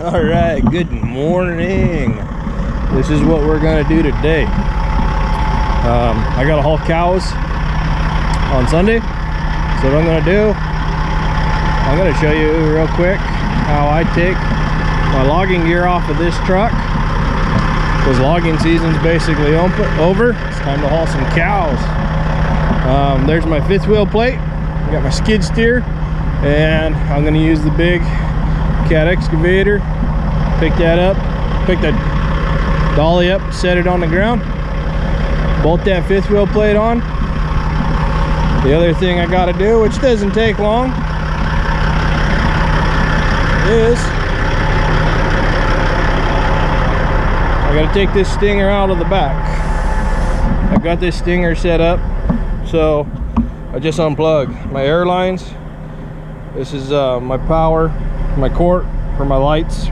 All right, good morning. This is what we're gonna do today. I gotta haul cows on Sunday. So what I'm gonna do, I'm gonna show you real quick how I take my logging gear off of this truck, because logging season's basically over. It's time to haul some cows. There's my fifth wheel plate. I got my skid steer, and I'm gonna use the big cat excavator. Pick that up, pick the dolly up, set it on the ground, bolt that fifth wheel plate on. The other thing I gotta do, which doesn't take long, is I gotta take this stinger out of the back. I've got this stinger set up, so I just unplug my air lines. This is my power, my cord for my lights,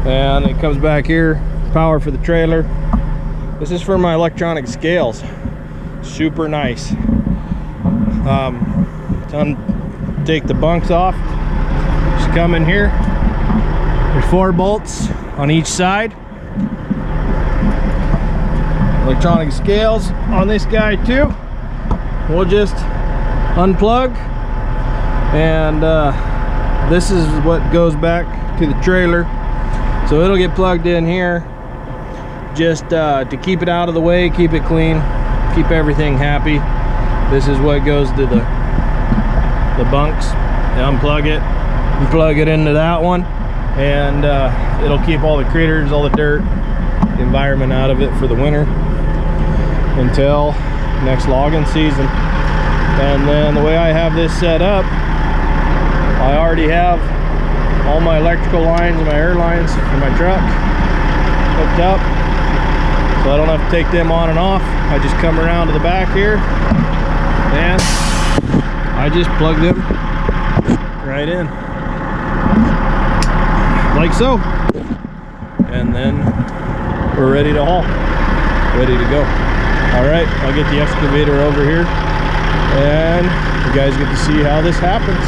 and it comes back here, power for the trailer. This is for my electronic scales. Super nice. Take the bunks off, just come in here. There's 4 bolts on each side. Electronic scales on this guy too. We'll just unplug, and this is what goes back to the trailer. So it'll get plugged in here just to keep it out of the way, keep it clean, keep everything happy. This is what goes to the bunks. You unplug it and plug it into that one, and it'll keep all the critters, all the dirt, the environment out of it for the winter until next logging season. And then the way I have this set up, I already have all my electrical lines and my air lines for my truck hooked up, so I don't have to take them on and off. I just come around to the back here and I just plug them right in like so, and then we're ready to haul, ready to go. All right, I'll get the excavator over here and you guys get to see how this happens.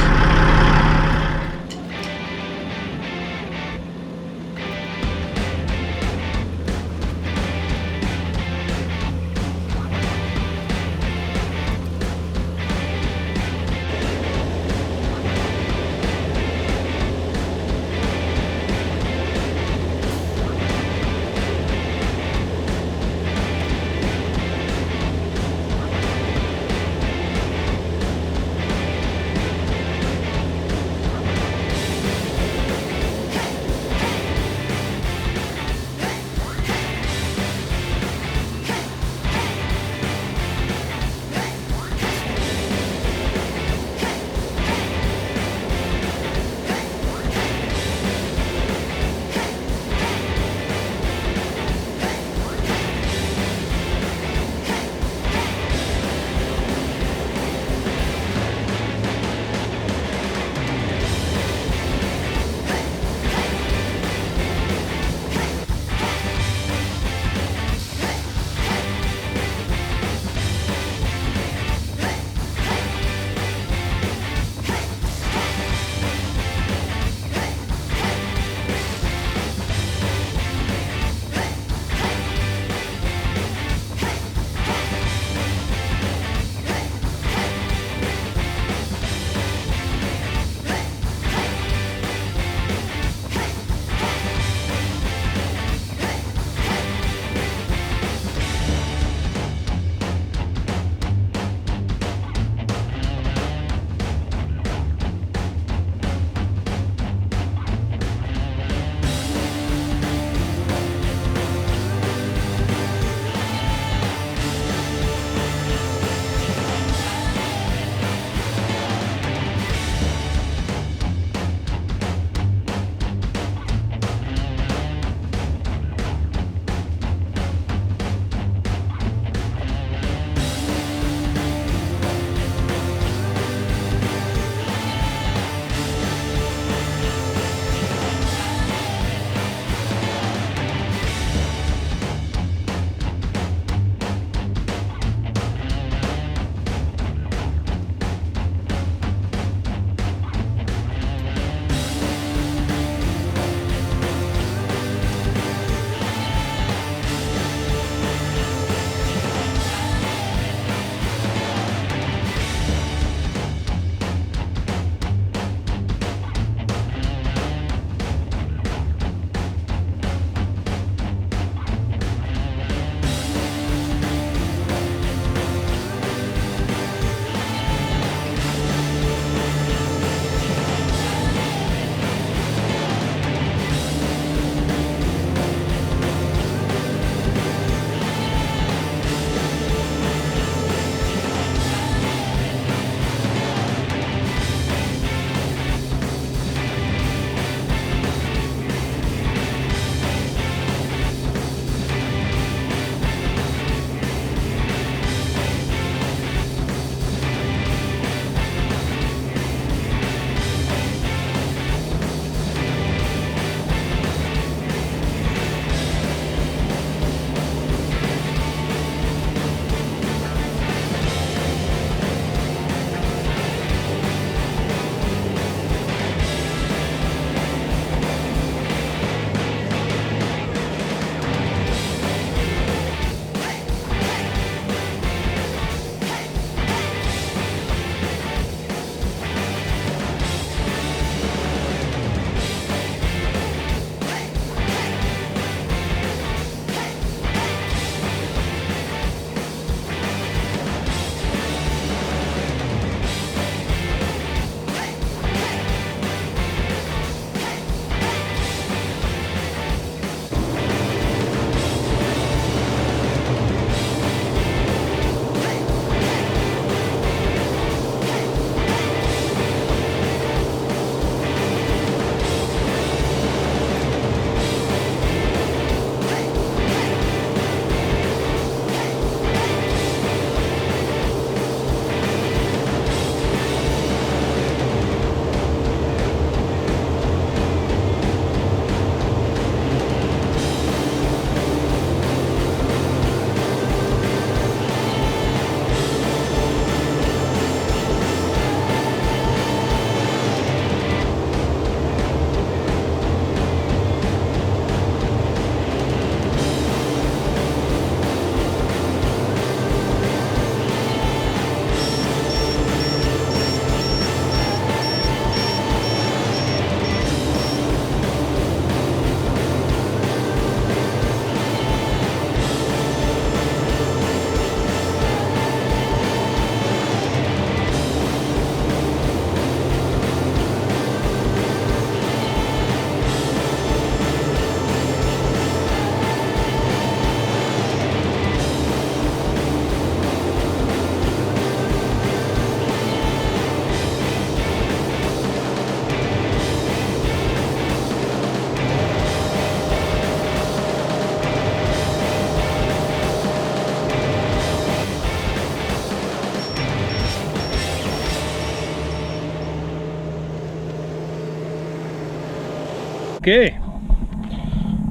Okay,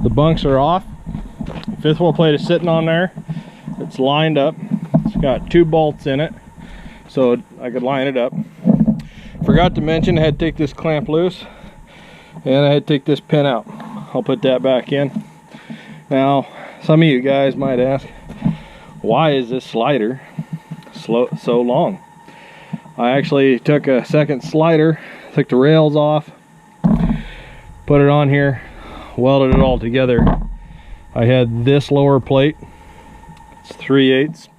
the bunks are off. Fifth wheel plate is sitting on there. It's lined up. It's got 2 bolts in it, so I could line it up. Forgot to mention I had to take this clamp loose, and I had to take this pin out. I'll put that back in. Now, some of you guys might ask, why is this slider so long? I actually took a second slider, took the rails off, put it on here, welded it all together. I had this lower plate, it's 3/8.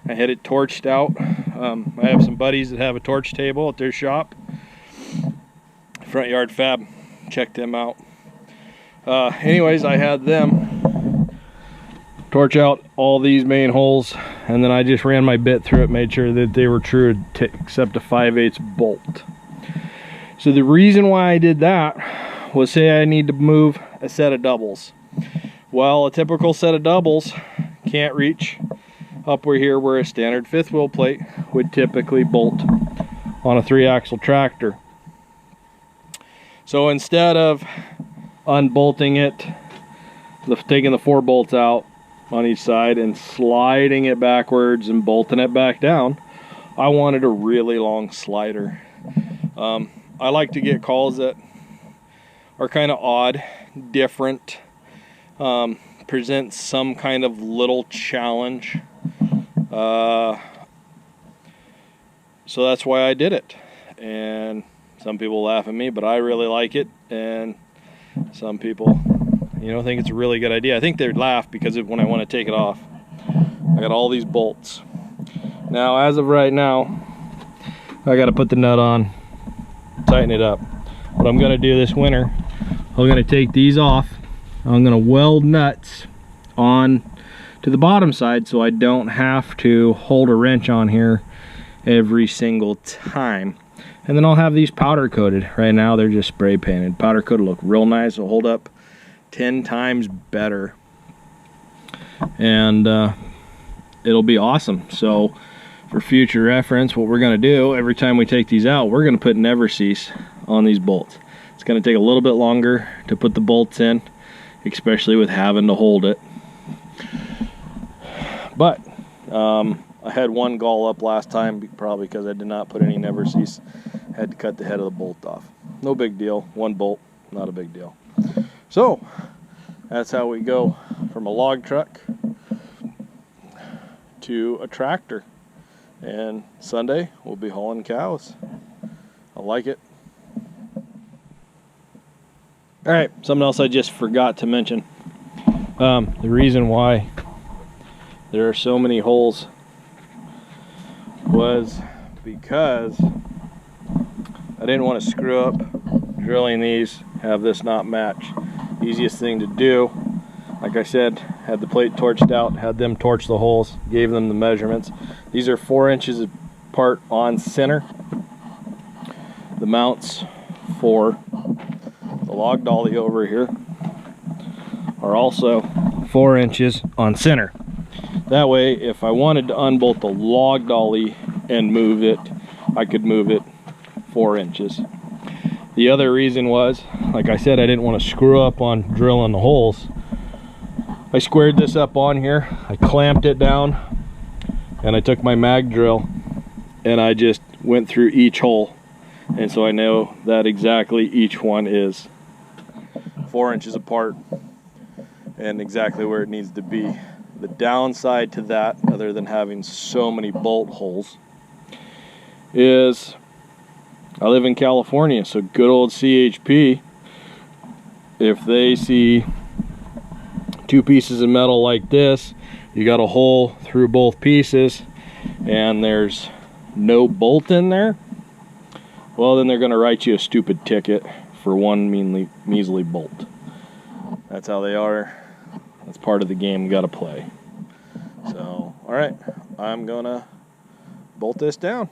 I had it torched out. I have some buddies that have a torch table at their shop, Front Yard Fab. Check them out. Anyways, I had them torch out all these main holes, and then I just ran my bit through it, made sure that they were true except a 5/8 bolt. So the reason why I did that was, say I need to move a set of doubles. Well, a typical set of doubles can't reach up here where a standard 5th wheel plate would typically bolt on a 3-axle tractor. So instead of unbolting it, taking the 4 bolts out on each side and sliding it backwards and bolting it back down, I wanted a really long slider. I like to get calls that are kind of odd, different, present some kind of little challenge. So that's why I did it. And some people laugh at me, but I really like it. And some people, think it's a really good idea. I think they'd laugh because when I want to take it off, I got all these bolts. Now, as of right now, I got to put the nut on, tighten it up. What I'm going to do this winter, I'm going to take these off. I'm going to weld nuts on to the bottom side so I don't have to hold a wrench on here every single time. And then I'll have these powder coated. Right now they're just spray painted. Powder coat will look real nice. It'll hold up 10 times better. And it'll be awesome. So for future reference, what we're going to do every time we take these out, we're going to put Never-Cease on these bolts. It's going to take a little bit longer to put the bolts in, especially with having to hold it. But I had one gall up last time, probably because I did not put any Never-Cease. I had to cut the head of the bolt off. No big deal. One bolt, not a big deal. So that's how we go from a log truck to a tractor. And Sunday we'll be hauling cows. I like it. All right, something else I just forgot to mention. The reason why there are so many holes was because I didn't want to screw up drilling these, have this not match. Easiest thing to do, like I said, had the plate torched out, had them torch the holes, gave them the measurements. These are 4 inches apart on center. The mounts for the log dolly over here are also 4 inches on center. That way, if I wanted to unbolt the log dolly and move it, I could move it 4 inches. The other reason was, like I said, I didn't want to screw up on drilling the holes. I squared this up on here, I clamped it down, and I took my mag drill and I just went through each hole. And so I know that exactly each one is 4 inches apart and exactly where it needs to be. The downside to that, other than having so many bolt holes, is I live in California, so good old CHP, if they see 2 pieces of metal like this, you got a hole through both pieces, and there's no bolt in there, well, then they're going to write you a stupid ticket for one measly bolt. That's how they are. That's part of the game we got to play. So, all right, I'm going to bolt this down.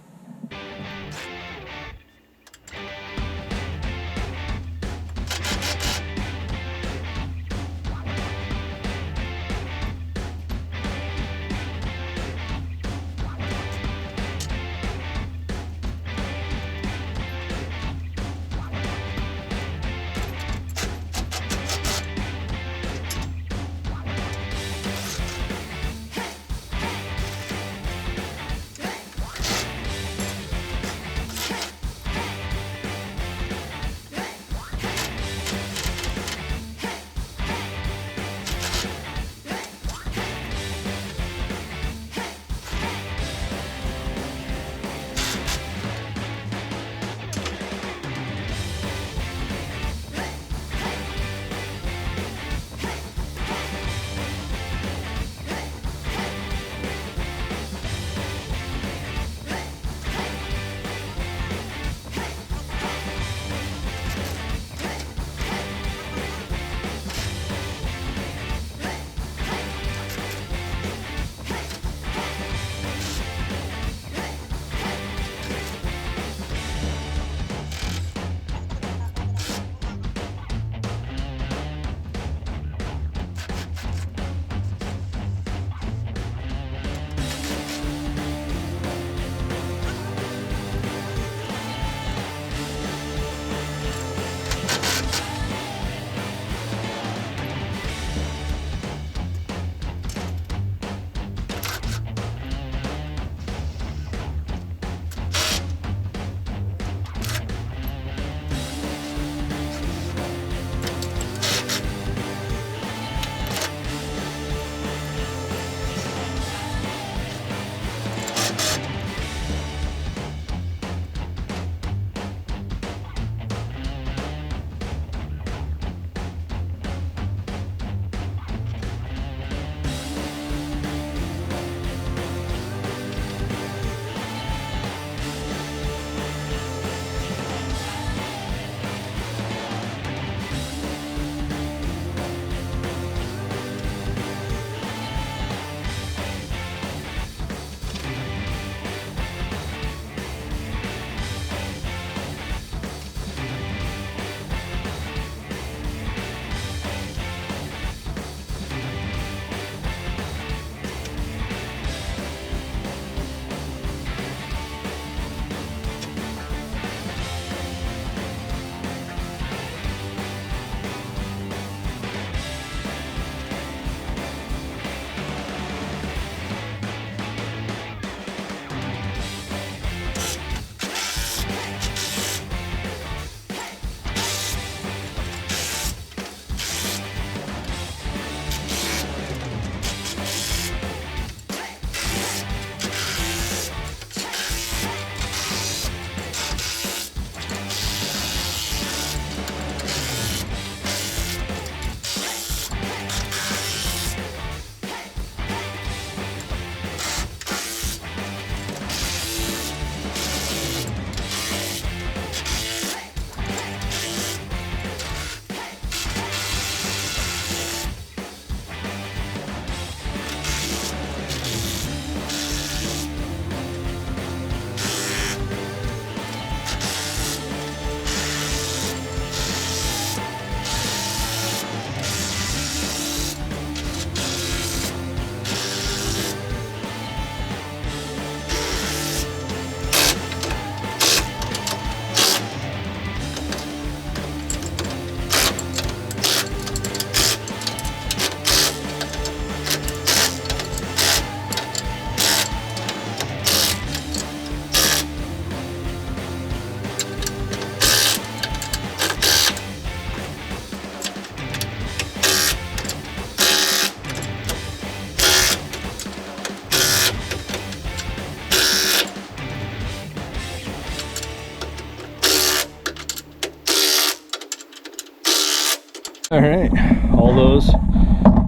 All right, all those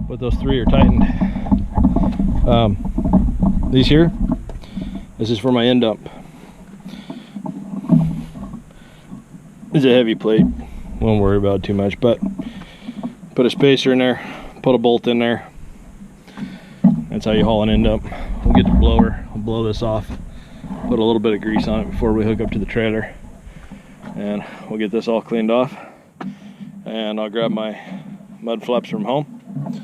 with those 3 are tightened. These here, this is for my end dump. It's a heavy plate, won't worry about it too much, but put a spacer in there, put a bolt in there. That's how you haul an end dump. We'll get the blower, we'll blow this off, put a little bit of grease on it before we hook up to the trailer, and we'll get this all cleaned off. And I'll grab my mud flaps from home.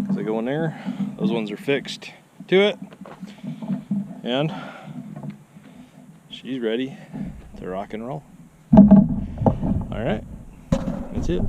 So they go in there, those ones are fixed to it, and she's ready to rock and roll. All right, that's it.